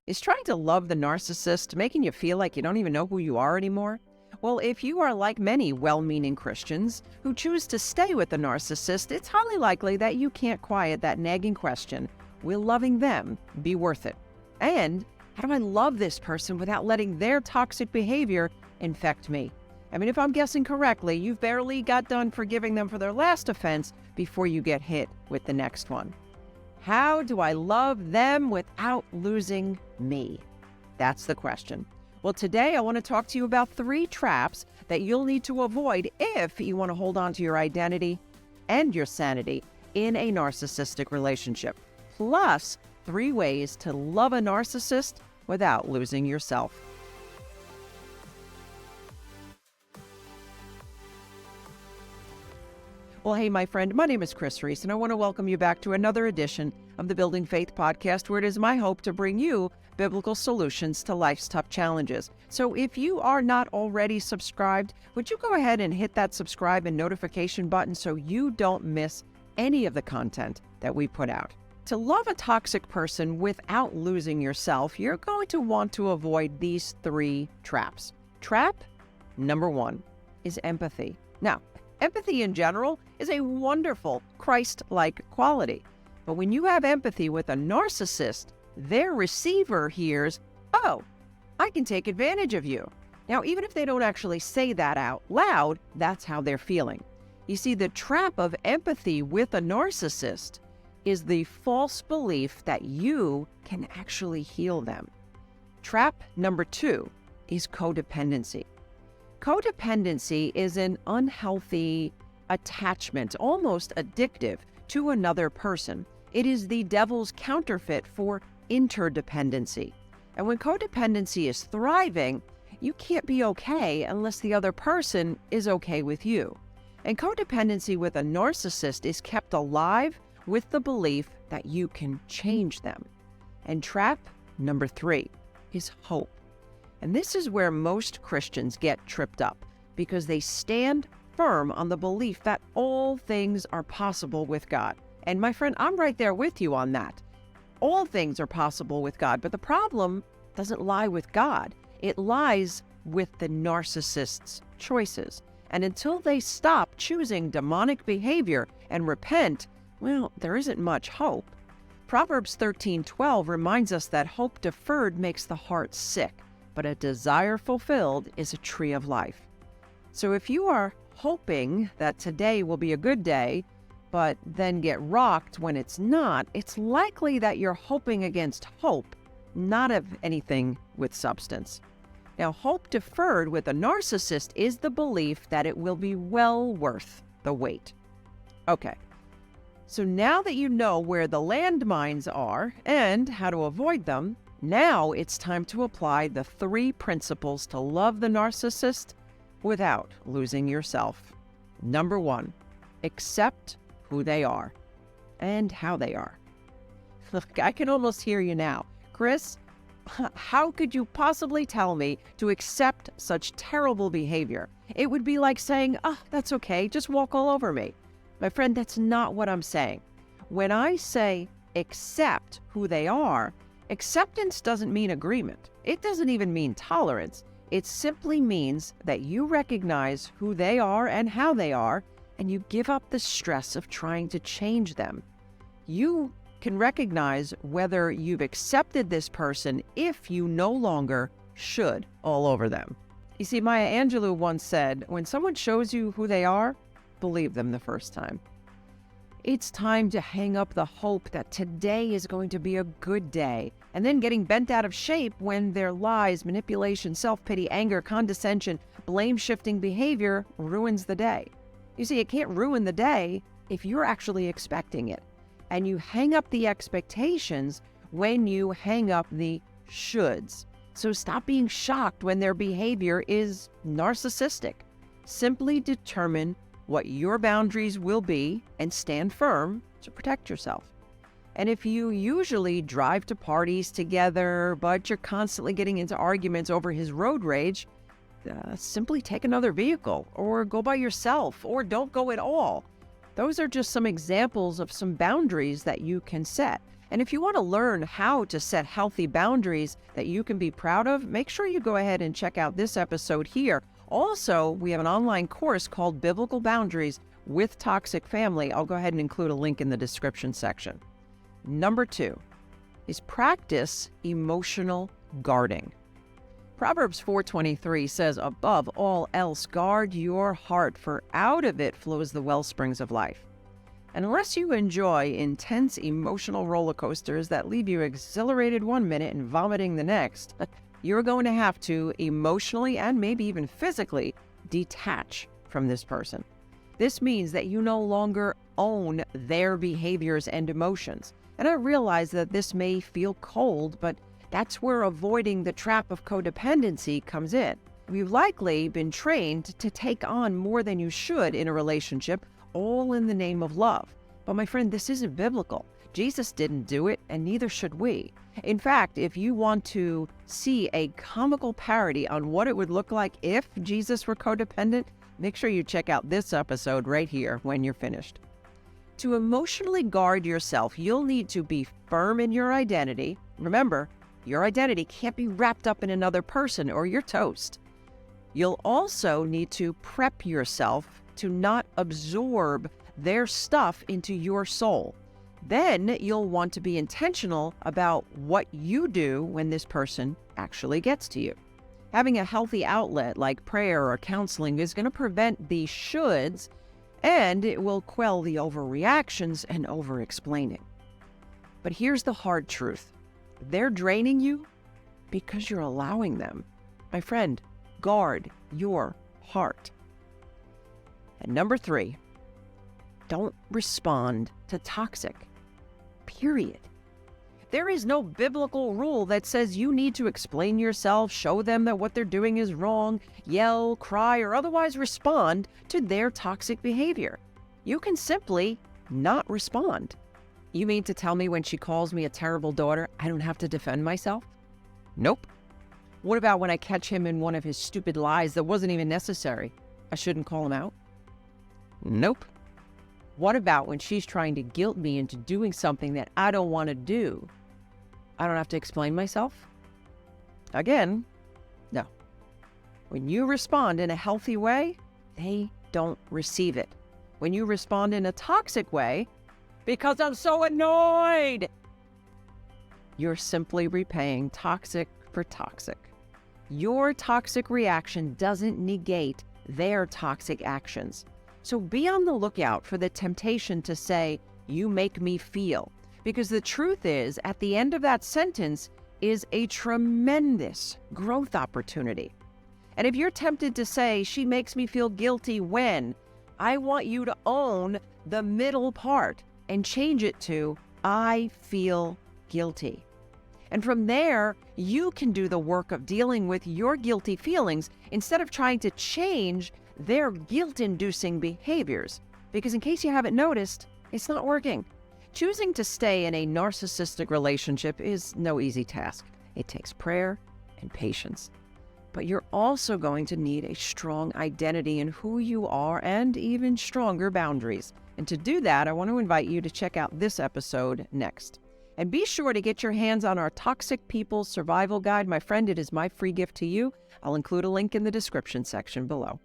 Is trying to love the narcissist making you feel like you don't even know who you are anymore? Well, if you are like many well-meaning Christians who choose to stay with the narcissist, it's highly likely that you can't quiet that nagging question, will loving them be worth it? And how do I love this person without letting their toxic behavior infect me? I mean, if I'm guessing correctly, you've barely got done forgiving them for their last offense before you get hit with the next one. How do I love them without losing me? That's the question. Well, today I want to talk to you about 3 traps that you'll need to avoid if you want to hold on to your identity and your sanity in a narcissistic relationship. Plus, 3 ways to love a narcissist without losing yourself. Well, hey, my friend, my name is Chris Reese, and I want to welcome you back to another edition of the Building Faith podcast, where it is my hope to bring you biblical solutions to life's tough challenges. So if you are not already subscribed, would you go ahead and hit that subscribe and notification button so you don't miss any of the content that we put out? To love a toxic person without losing yourself, you're going to want to avoid these 3 traps. Trap number 1 is empathy. Now, empathy in general is a wonderful Christ-like quality. But when you have empathy with a narcissist, their receiver hears, "Oh, I can take advantage of you." Now, even if they don't actually say that out loud, that's how they're feeling. You see, the trap of empathy with a narcissist is the false belief that you can actually heal them. Trap number 2 is codependency. Codependency is an unhealthy attachment, almost addictive, to another person. It is the devil's counterfeit for interdependency. And when codependency is thriving, you can't be okay unless the other person is okay with you. And codependency with a narcissist is kept alive with the belief that you can change them. And trap number 3 is hope. And this is where most Christians get tripped up because they stand firm on the belief that all things are possible with God. And my friend, I'm right there with you on that. All things are possible with God, but the problem doesn't lie with God. It lies with the narcissist's choices. And until they stop choosing demonic behavior and repent, well, there isn't much hope. Proverbs 13:12 reminds us that hope deferred makes the heart sick, but a desire fulfilled is a tree of life. So if you are hoping that today will be a good day, but then get rocked when it's not, it's likely that you're hoping against hope, not of anything with substance. Now, hope deferred with a narcissist is the belief that it will be well worth the wait. Okay, so now that you know where the landmines are and how to avoid them, now it's time to apply the 3 principles to love the narcissist without losing yourself. Number 1, accept who they are and how they are. Look, I can almost hear you now. Chris, how could you possibly tell me to accept such terrible behavior? It would be like saying, "Oh, that's okay, just walk all over me." My friend, that's not what I'm saying. When I say accept who they are, acceptance doesn't mean agreement. It doesn't even mean tolerance. It simply means that you recognize who they are and how they are, and you give up the stress of trying to change them. You can recognize whether you've accepted this person if you no longer should all over them. You see, Maya Angelou once said, when someone shows you who they are, believe them the first time. It's time to hang up the hope that today is going to be a good day, and then getting bent out of shape when their lies, manipulation, self-pity, anger, condescension, blame-shifting behavior ruins the day. You see, it can't ruin the day if you're actually expecting it. And you hang up the expectations when you hang up the shoulds. So stop being shocked when their behavior is narcissistic. Simply determine what your boundaries will be and stand firm to protect yourself. And if you usually drive to parties together, but you're constantly getting into arguments over his road rage, simply take another vehicle or go by yourself or don't go at all. Those are just some examples of some boundaries that you can set. And if you want to learn how to set healthy boundaries that you can be proud of, make sure you go ahead and check out this episode here. Also, we have an online course called Biblical Boundaries with Toxic Family. I'll go ahead and include a link in the description section. Number 2 is practice emotional guarding. Proverbs 4:23 says, above all else, guard your heart, for out of it flows the well springs of life. And unless you enjoy intense emotional roller coasters that leave you exhilarated one minute and vomiting the next, you're going to have to emotionally and maybe even physically detach from this person. This means that you no longer own their behaviors and emotions. And I realize that this may feel cold, but that's where avoiding the trap of codependency comes in. You've likely been trained to take on more than you should in a relationship, all in the name of love. But my friend, this isn't biblical. Jesus didn't do it, and neither should we. In fact, if you want to see a comical parody on what it would look like if Jesus were codependent, make sure you check out this episode right here when you're finished. To emotionally guard yourself, you'll need to be firm in your identity. Remember, your identity can't be wrapped up in another person or you're toast. You'll also need to prep yourself to not absorb their stuff into your soul. Then you'll want to be intentional about what you do when this person actually gets to you. Having a healthy outlet like prayer or counseling is going to prevent the shoulds, and it will quell the overreactions and over-explaining. But here's the hard truth. They're draining you because you're allowing them. My friend, guard your heart. And number 3, don't respond to toxic. Period. There is no biblical rule that says you need to explain yourself, show them that what they're doing is wrong, yell, cry, or otherwise respond to their toxic behavior. You can simply not respond. You mean to tell me when she calls me a terrible daughter, I don't have to defend myself? Nope. What about when I catch him in one of his stupid lies that wasn't even necessary? I shouldn't call him out? Nope. What about when she's trying to guilt me into doing something that I don't want to do? I don't have to explain myself? Again, no. When you respond in a healthy way, they don't receive it. When you respond in a toxic way, because I'm so annoyed, you're simply repaying toxic for toxic. Your toxic reaction doesn't negate their toxic actions. So be on the lookout for the temptation to say, you make me feel. Because the truth is, at the end of that sentence is a tremendous growth opportunity. And if you're tempted to say, she makes me feel guilty when, I want you to own the middle part and change it to, I feel guilty. And from there, you can do the work of dealing with your guilty feelings instead of trying to change their guilt-inducing behaviors. Because in case you haven't noticed, it's not working. Choosing to stay in a narcissistic relationship is no easy task. It takes prayer and patience. But you're also going to need a strong identity in who you are and even stronger boundaries. And to do that, I want to invite you to check out this episode next. And be sure to get your hands on our Toxic People Survival Guide. My friend, it is my free gift to you. I'll include a link in the description section below.